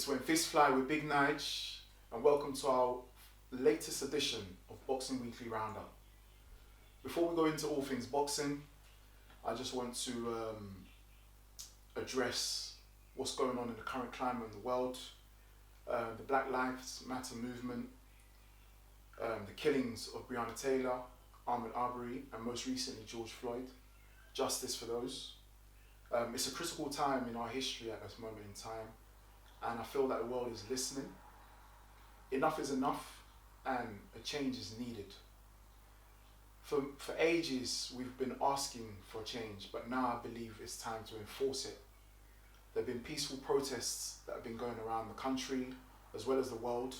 It's When Fists Fly with Big Nige, and welcome to our latest edition of Boxing Weekly Roundup. Before we go into all things boxing, I just want to address what's going on in the current climate in the world, the Black Lives Matter movement, the killings of Breonna Taylor, Ahmaud Arbery, and most recently George Floyd. Justice for those. It's a critical time in our history at this moment in time, and I feel that the world is listening. Enough is enough, and a change is needed. For ages, we've been asking for a change, but now I believe it's time to enforce it. There have been peaceful protests that have been going around the country, as well as the world,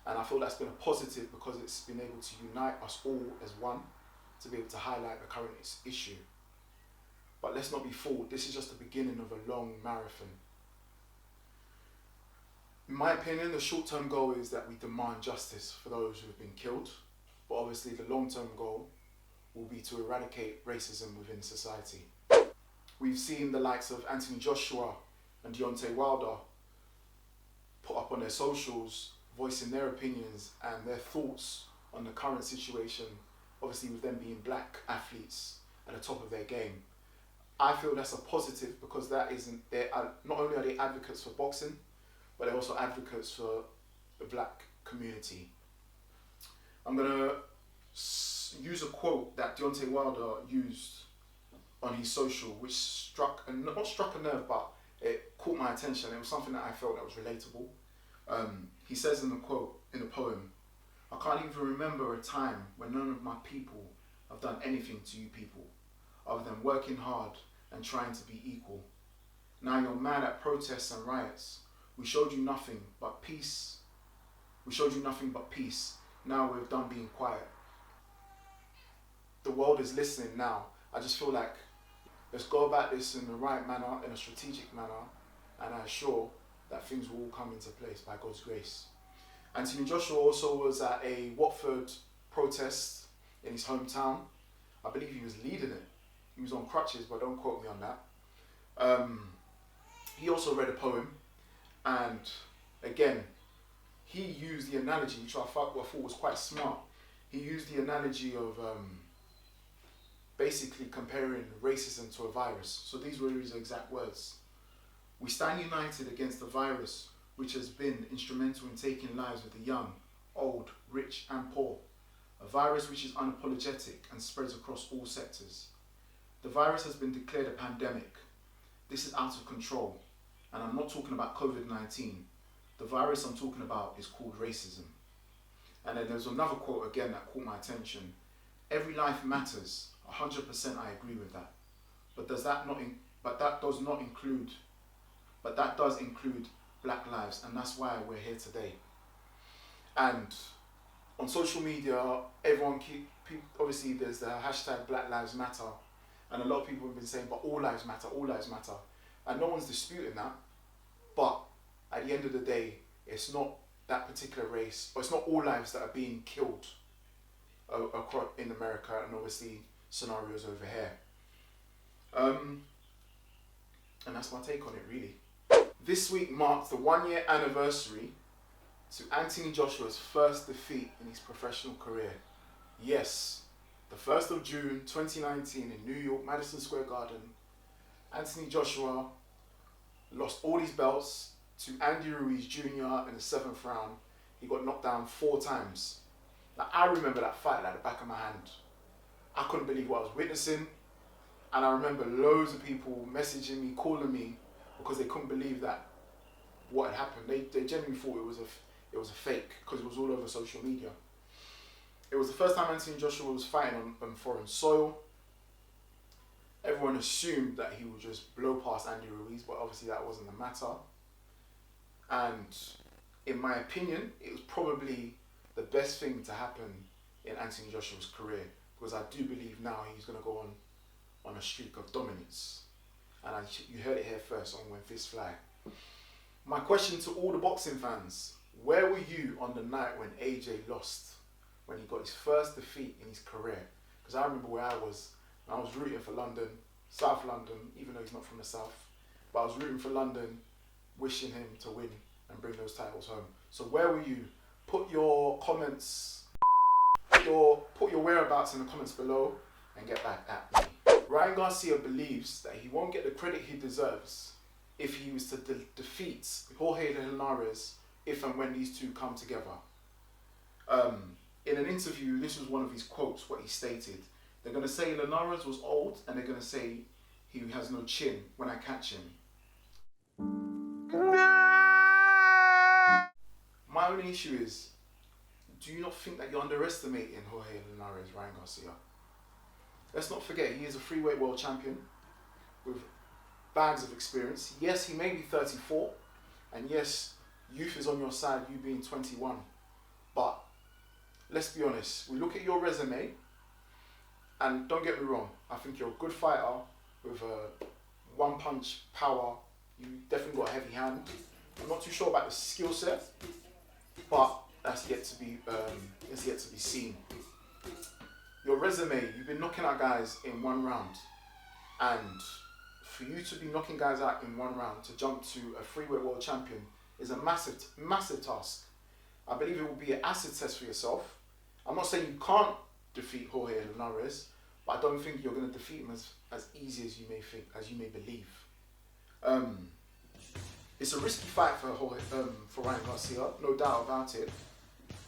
and I feel that's been a positive because it's been able to unite us all as one to be able to highlight the current issue. But let's not be fooled, this is just the beginning of a long marathon. In my opinion, the short-term goal is that we demand justice for those who have been killed, but obviously the long-term goal will be to eradicate racism within society. We've seen the likes of Anthony Joshua and Deontay Wilder put up on their socials, voicing their opinions and their thoughts on the current situation, obviously with them being black athletes at the top of their game. I feel that's a positive because not only are they advocates for boxing, but they're also advocates for the black community. I'm going to use a quote that Deontay Wilder used on his social, which not struck a nerve, but it caught my attention. It was something that I felt that was relatable. He says in the poem, "I can't even remember a time when none of my people have done anything to you people, other than working hard and trying to be equal. Now you're mad at protests and riots. We showed you nothing but peace. Now we're done being quiet." The world is listening now. I just feel like let's go about this in the right manner, in a strategic manner, and I'm sure that things will all come into place by God's grace. Anthony Joshua also was at a Watford protest in his hometown. I believe he was leading it. He was on crutches, but don't quote me on that. He also read a poem, and again, he used the analogy, which I thought was quite smart. He used the analogy of basically comparing racism to a virus. So these were his exact words. "We stand united against the virus which has been instrumental in taking lives of the young, old, rich and poor. A virus which is unapologetic and spreads across all sectors. The virus has been declared a pandemic. This is out of control. And I'm not talking about COVID-19. The virus I'm talking about is called racism." And then there's another quote again that caught my attention. "Every life matters. 100% I agree with that. But that does include black lives, and that's why we're here today." And on social media, obviously there's the hashtag Black Lives Matter, and a lot of people have been saying, but all lives matter, and no one's disputing that. But at the end of the day, it's not that particular race, or it's not all lives that are being killed across in America, and obviously scenarios over here. And that's my take on it, really. This week marked the 1-year anniversary to Anthony Joshua's first defeat in his professional career. Yes, the 1st of June 2019 in New York, Madison Square Garden, Anthony Joshua lost all his belts to Andy Ruiz Jr. in the 7th round. He got knocked down 4 times. Now, I remember that fight like the back of my hand. I couldn't believe what I was witnessing, and I remember loads of people messaging me, calling me, because they couldn't believe that what had happened. They genuinely thought it was a fake, because it was all over social media. It was the first time Anthony Joshua was fighting on foreign soil. Everyone assumed that he would just blow past Andy Ruiz, but obviously that wasn't the matter. And in my opinion, it was probably the best thing to happen in Anthony Joshua's career, because I do believe now he's going to go on a streak of dominance. And you heard it here first on When Fists Fly. My question to all the boxing fans: where were you on the night when AJ lost, when he got his first defeat in his career? Because I remember where I was rooting for London, South London, even though he's not from the South, but I was rooting for London wishing him to win and bring those titles home. So where were you? Put your comments, put your whereabouts in the comments below and get back at me. Ryan Garcia believes that he won't get the credit he deserves if he was to defeat Jorge Linares if and when these two come together. In an interview, this was one of his quotes, what he stated. They're going to say Linares was old, and they're going to say he has no chin when I catch him. My only issue is, do you not think that you're underestimating Jorge Linares, Ryan Garcia? Let's not forget, he is a freeweight world champion with bags of experience. Yes, he may be 34, and yes, youth is on your side, you being 21. But let's be honest, we look at your resume, and don't get me wrong, I think you're a good fighter with a one-punch power. You definitely got a heavy hand. I'm not too sure about the skill set, but that's yet to be seen. Your resume, you've been knocking out guys in one round, and for you to be knocking guys out in one round to jump to a freeweight world champion is a massive task. I believe it will be an acid test for yourself. I'm not saying you can't defeat Jorge Linares, but I don't think you're going to defeat him as easy as you may think, as you may believe. It's a risky fight for Ryan Garcia, no doubt about it.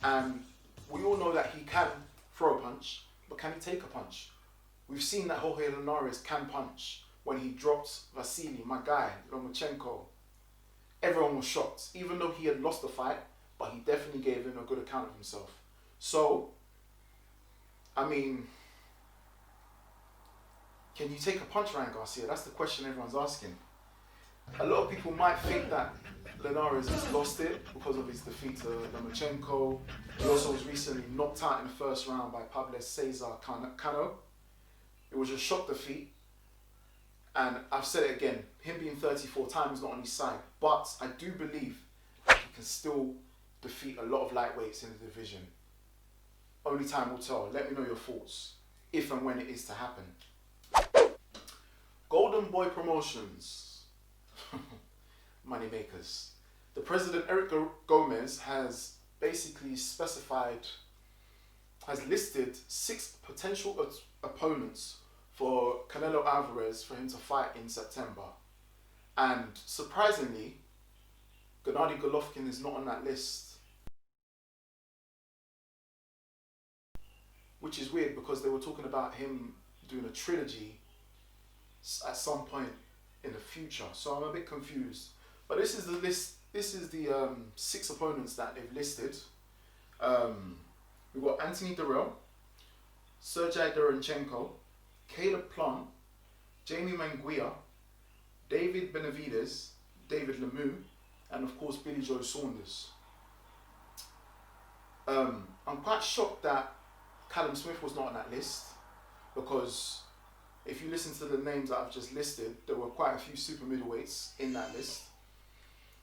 And we all know that he can throw a punch, but can he take a punch? We've seen that Jorge Linares can punch. When he dropped Vasily, my guy, Lomachenko, everyone was shocked, even though he had lost the fight, but he definitely gave him a good account of himself. So, I mean, can you take a punch, Ryan Garcia? That's the question everyone's asking. A lot of people might think that Linares has lost it because of his defeat to Lomachenko. He also was recently knocked out in the first round by Pablo Cesar Cano. It was a shock defeat. And I've said it again, him being 34, time is not on his side. But I do believe that he can still defeat a lot of lightweights in the division. Only time will tell. Let me know your thoughts, if and when it is to happen. Golden Boy Promotions. Money makers. The president, Eric Gomez, has basically has listed 6 potential opponents for Canelo Alvarez for him to fight in September. And surprisingly, Gennady Golovkin is not on that list. Which is weird because they were talking about him doing a trilogy at some point in the future. So I'm a bit confused. But this is the list. This is the 6 opponents that they've listed. We've got Anthony Durrell, Sergey Doronchenko, Caleb Plant, Jamie Manguia, David Benavidez, David Lemieux, and of course Billy Joe Saunders. I'm quite shocked that Callum Smith was not on that list, because if you listen to the names that I've just listed, there were quite a few super middleweights in that list.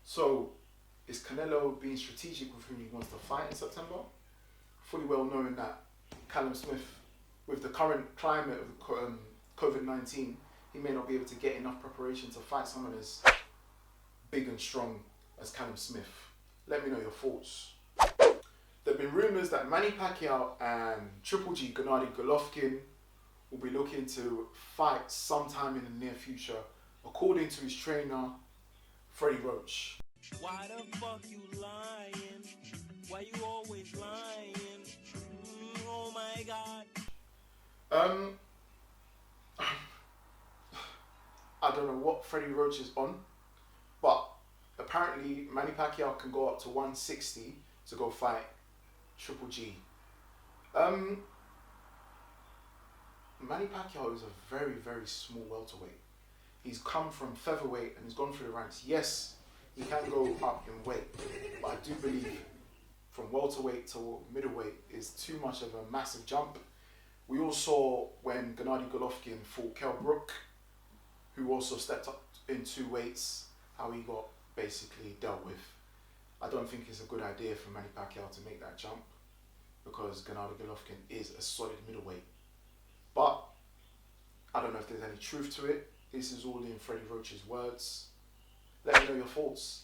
So is Canelo being strategic with whom he wants to fight in September? Fully well knowing that Callum Smith, with the current climate of COVID-19, he may not be able to get enough preparation to fight someone as big and strong as Callum Smith. Let me know your thoughts. There have been rumours that Manny Pacquiao and Triple G Gennady Golovkin will be looking to fight sometime in the near future, according to his trainer, Freddy Roach. Why the fuck you lying? Why you always lying? Oh my God. I don't know what Freddy Roach is on, but apparently Manny Pacquiao can go up to 160 to go fight Triple G. Manny Pacquiao is a very, very small welterweight. He's come from featherweight and he's gone through the ranks. Yes, he can go up in weight, but I do believe from welterweight to middleweight is too much of a massive jump. We all saw when Gennady Golovkin fought Kell Brook, who also stepped up in 2 weights, how he got basically dealt with. I don't think it's a good idea for Manny Pacquiao to make that jump, because Gennady Golovkin is a solid middleweight. But I don't know if there's any truth to it. This is all in Freddy Roach's words. Let me know your thoughts.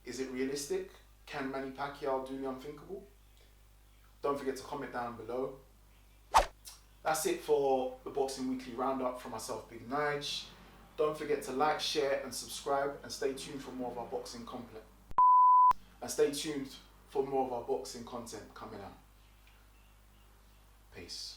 Is it realistic? Can Manny Pacquiao do the unthinkable? Don't forget to comment down below. That's it for the Boxing Weekly Roundup from myself, Big Nige. Don't forget to like, share and subscribe, and stay tuned for more of our boxing content. And stay tuned for more of our boxing content coming out. Peace.